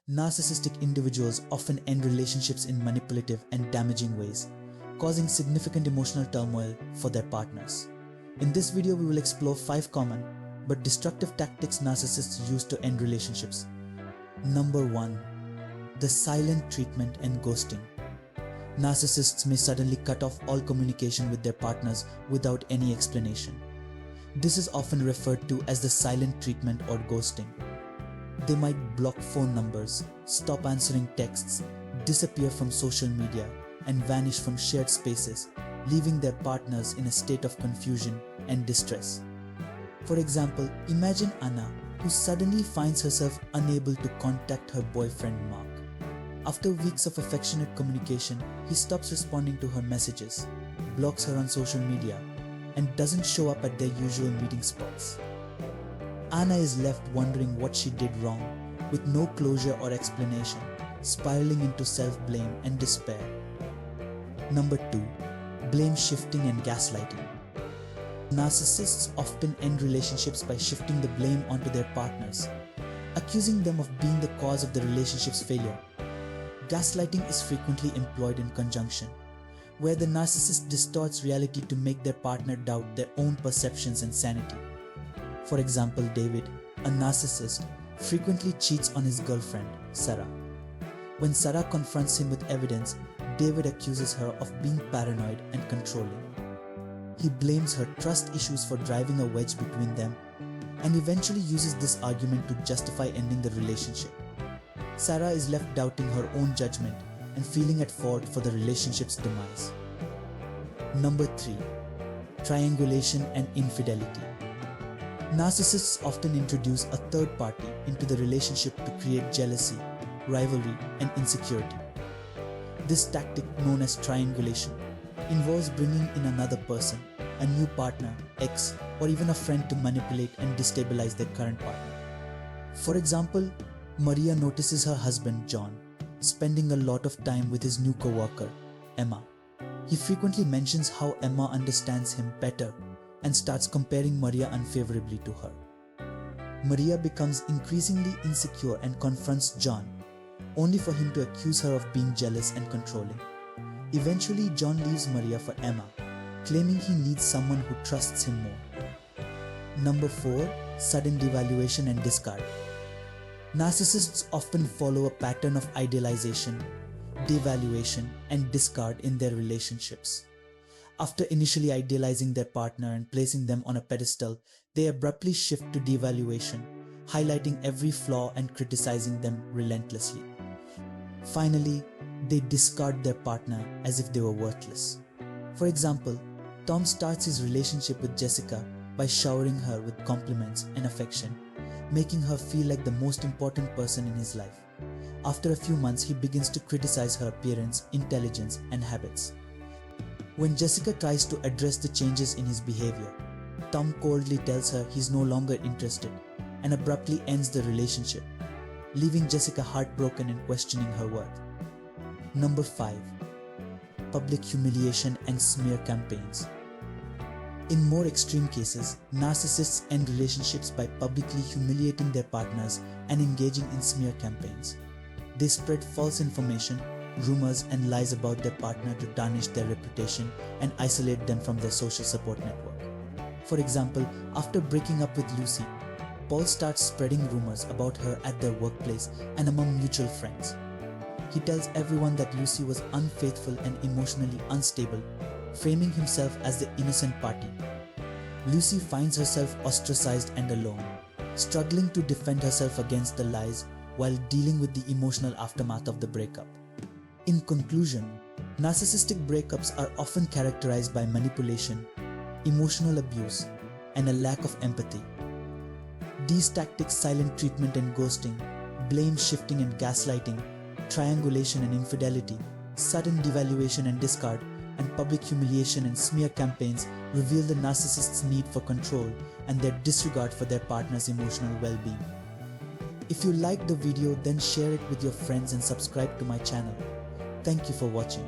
Narcissistic individuals often end relationships in manipulative and damaging ways, causing significant emotional turmoil for their partners. In this video, we will explore 5 common but destructive tactics narcissists use to end relationships. Number 1. The silent treatment and ghosting. Narcissists may suddenly cut off all communication with their partners without any explanation. This is often referred to as the silent treatment or ghosting. They might block phone numbers, stop answering texts, disappear from social media, and vanish from shared spaces, leaving their partners in a state of confusion and distress. For example, imagine Anna, who suddenly finds herself unable to contact her boyfriend Mark. After weeks of affectionate communication, he stops responding to her messages, blocks her on social media, and doesn't show up at their usual meeting spots. Anna is left wondering what she did wrong, with no closure or explanation, spiraling into self-blame and despair. Number 2. Blame shifting and gaslighting. Narcissists often end relationships by shifting the blame onto their partners, accusing them of being the cause of the relationship's failure. Gaslighting is frequently employed in conjunction, where the narcissist distorts reality to make their partner doubt their own perceptions and sanity. For example, David, a narcissist, frequently cheats on his girlfriend, Sarah. When Sarah confronts him with evidence, David accuses her of being paranoid and controlling. He blames her trust issues for driving a wedge between them and eventually uses this argument to justify ending the relationship. Sarah is left doubting her own judgment and feeling at fault for the relationship's demise. Number 3. Triangulation and infidelity. Narcissists often introduce a third party into the relationship to create jealousy, rivalry, and insecurity. This tactic, known as triangulation, involves bringing in another person, a new partner, ex, or even a friend to manipulate and destabilize their current partner. For example, Maria notices her husband, John, spending a lot of time with his new co-worker, Emma. He frequently mentions how Emma understands him better and starts comparing Maria unfavorably to her. Maria becomes increasingly insecure and confronts John, only for him to accuse her of being jealous and controlling. Eventually, John leaves Maria for Emma, claiming he needs someone who trusts him more. Number 4. Sudden devaluation and discard. Narcissists often follow a pattern of idealization, devaluation, and discard in their relationships. After initially idealizing their partner and placing them on a pedestal, they abruptly shift to devaluation, highlighting every flaw and criticizing them relentlessly. Finally, they discard their partner as if they were worthless. For example, Tom starts his relationship with Jessica by showering her with compliments and affection, making her feel like the most important person in his life. After a few months, he begins to criticize her appearance, intelligence, and habits. When Jessica tries to address the changes in his behavior, Tom coldly tells her he's no longer interested and abruptly ends the relationship, leaving Jessica heartbroken and questioning her worth. Number 5. Public humiliation and smear campaigns. In more extreme cases, narcissists end relationships by publicly humiliating their partners and engaging in smear campaigns. They spread false information, rumors, and lies about their partner to tarnish their reputation and isolate them from their social support network. For example, after breaking up with Lucy, Paul starts spreading rumors about her at their workplace and among mutual friends. He tells everyone that Lucy was unfaithful and emotionally unstable, framing himself as the innocent party. Lucy finds herself ostracized and alone, struggling to defend herself against the lies while dealing with the emotional aftermath of the breakup. In conclusion, narcissistic breakups are often characterized by manipulation, emotional abuse, and a lack of empathy. These tactics, silent treatment and ghosting, blame shifting and gaslighting, triangulation and infidelity, sudden devaluation and discard, and public humiliation and smear campaigns reveal the narcissist's need for control and their disregard for their partner's emotional well-being. If you liked the video, then share it with your friends and subscribe to my channel. Thank you for watching.